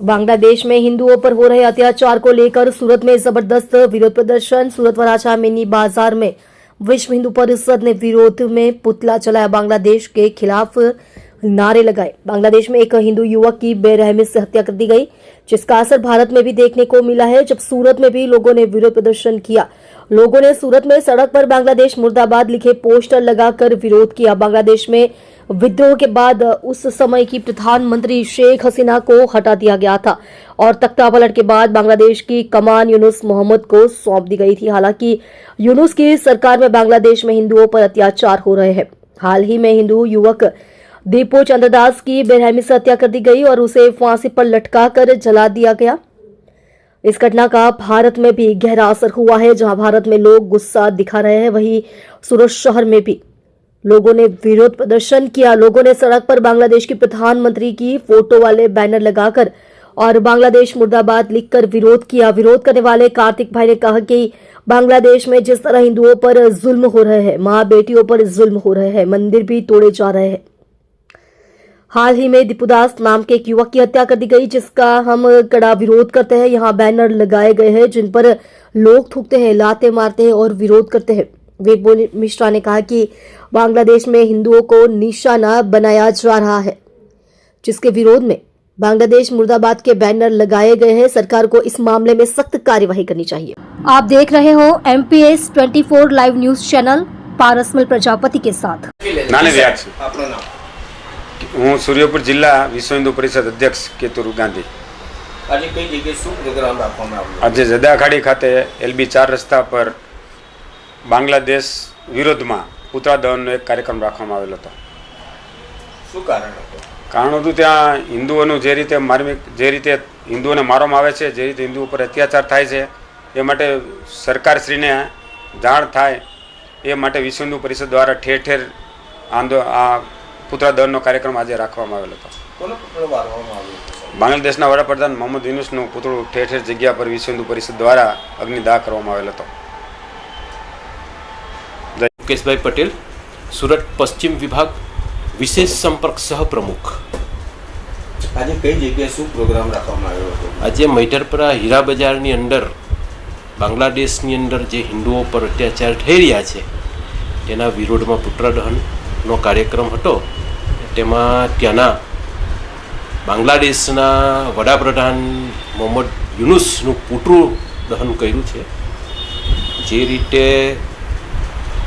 बांग्लादेश में हिंदुओं पर हो रहे अत्याचार को लेकर सूरत में जबरदस्त विरोध प्रदर्शन। सूरत वराछा मिनी बाजार में विश्व हिंदू परिषद ने विरोध में पुतला जलाया, बांग्लादेश के खिलाफ नारे लगाए। बांग्लादेश में एक हिंदू युवक की बेरहमी से हत्या कर दी गई, जिसका असर भारत में भी देखने को मिला है। जब सूरत में भी लोगों ने विरोध प्रदर्शन किया, लोगों ने सूरत में सड़क पर बांग्लादेश मुर्दाबाद लिखे पोस्टर लगाकर विरोध किया। बांग्लादेश में विद्रोह के बाद उस समय की प्रधानमंत्री शेख हसीना को हटा दिया गया था और तख्तापलट के बाद बांग्लादेश की कमान यूनुस मोहम्मद को सौंप दी गई थी। हालांकि यूनुस की सरकार में बांग्लादेश में हिंदुओं पर अत्याचार हो रहे हैं। हाल ही में हिंदू युवक दीपू चंद्रदास की बेरहमी से हत्या कर दी गई और उसे फांसी पर लटकाकर जला दिया गया। इस घटना का भारत में भी गहरा असर हुआ है। जहां भारत में लोग गुस्सा दिखा रहे हैं, वहीं सूरत शहर में भी लोगों ने विरोध प्रदर्शन किया। लोगों ने सड़क पर बांग्लादेश की प्रधानमंत्री की फोटो वाले बैनर लगाकर और बांग्लादेश मुर्दाबाद लिखकर विरोध किया। विरोध करने वाले कार्तिक भाई ने कहा कि बांग्लादेश में जिस तरह हिंदुओं पर जुल्म हो रहे हैं, मां बेटियों पर जुल्म हो रहे हैं, मंदिर भी तोड़े जा रहे हैं। हाल ही में दीपूदास नाम के एक युवक की हत्या कर दी गई, जिसका हम कड़ा विरोध करते हैं। यहाँ बैनर लगाए गए हैं जिन पर लोग थूकते हैं, लाते मारते हैं और विरोध करते हैं। विपुल मिश्रा ने कहा कि बांग्लादेश में हिंदुओं को निशाना बनाया जा रहा है, जिसके विरोध में बांग्लादेश मुर्दाबाद के बैनर लगाए गए हैं। सरकार को इस मामले में सख्त कार्यवाही करनी चाहिए। आप देख रहे हो MPS 24 live news channel Parasmal Prajapati के साथ। हूँ सूर्यपुर जिला विश्व हिंदू परिषद अध्यक्ष केतुर गांधी। आज कई जगह शू प्रोग्राम राखवामां आव्यो? आज जदाखाड़ी खाते LB 4 रस्ता पर बांग्लादेश विरोध में पुतळा दहनનો एक कार्यक्रम राखवामां आवेलो हतो। શું કારણ હતું? કારણ હતું ત્યાં હિન્દુઓનું જે રીતે હિન્દુઓને મારવામાં આવે છે, જે રીતે હિન્દુઓ પર અત્યાચાર થાય છે, એ માટે સરકારશ્રીને જાણ થાય એ માટે વિશ્વ હિન્દુ પરિષદ દ્વારા ઠેર ઠેર આ પુતળા દહનનો કાર્યક્રમ આજે રાખવામાં આવેલો હતો। કોનો પુતળો વાળવામાં આવ્યો? બાંગ્લાદેશના વડાપ્રધાન મોહમ્મદ યુનુસનું પુતળું ઠેર ઠેર જગ્યા પર વિશ્વ હિન્દુ પરિષદ દ્વારા અગ્નિદાહ કરવામાં આવેલો હતો। मुकेशभाई पटेल, सूरत पश्चिम विभाग विशेष संपर्क सह प्रमुख। आज कई जगह शू प्रोग्राम राखवामां आव्यो हतो? आज मीटरपरा हीरा बजारनी अंदर बांग्लादेशनी अंदर जे हिंदुओं पर अत्याचार थई रह्या छे तेना विरोधमां पुतळा दहननो कार्यक्रम हतो। तेमां त्याना बांग्लादेशना वडाप्रधान मोहम्मद यूनुसनुं पुतळुं दहन कर्युं छे। जे रीते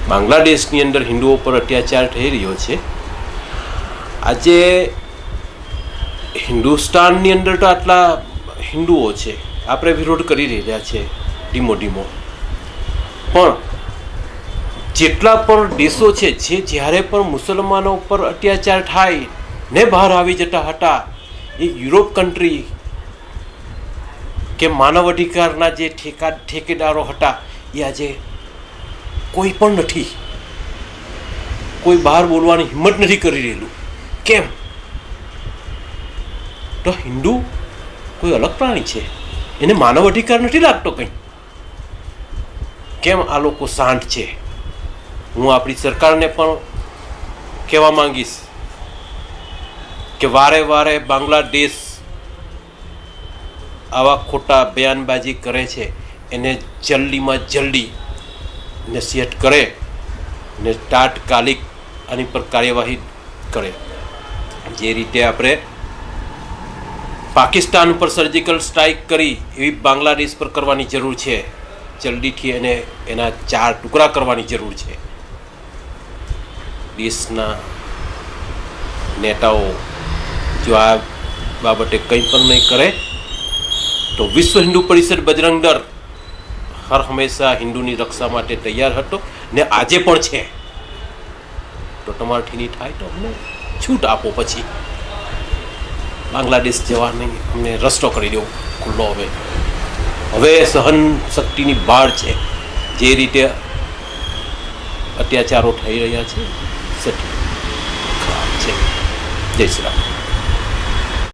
बांग्लादेशनी अंदर हिंदुओं पर अत्याचार थई रह्यो छे, आजे हिंदुस्ताननी अंदर तो आटला हिंदुओ छे, आपणे विरोध करी रह्या छे धीमो धीमो, पण जेटला पण देशो छे जे ज्यारे पण मुसलमानो पर अत्याचार थाय ने बहार आवी जता हता, ए यूरोप कंट्री के मानव अधिकारना जे ठेकेदारो हता ए आजे कोई पण नहीं, कोई बहार बोलवानी हिम्मत नहीं करी रहेलू। केम? तो हिंदू कोई अलग प्राणी छे, एने मानव अधिकार नहीं लागतो कहीं? केम आ लोको शांत छे? हूँ अपनी सरकार ने पण कहेवा मांगीश कि वारे वारे बांग्लादेश आवा खोटा बयानबाजी करे छे, एने जल्दी में जल्दी नसीहत करे ने तात्कालिक आनी पर कार्यवाही करे। जे रीते आपणे पाकिस्तान पर सर्जिकल स्ट्राइक करी एवी बांग्लादेश पर करवानी जरूर छे। जल्दी थी एने एना 4 टुकड़ा करवानी जरूर छे। देशना नेताओ जो आ बाबते कंई पण नहीं करे तो विश्व हिंदू परिषद बजरंग दल हर हमेशा हिंदूनी रक्षा माटे तैयार हतो ने आजे पण छे। तो तमाराथी नहीं थाय तो अમને छूट आपो, पछी बांग्लादेश जवा नहीं अમને रस्तो करी दो खुल्लो। हवे सहन शक्तिनी बाढ़ छे, जे रीते अत्याचारो थई रह्या छे, सच्ची खराब छे। जय श्री राम।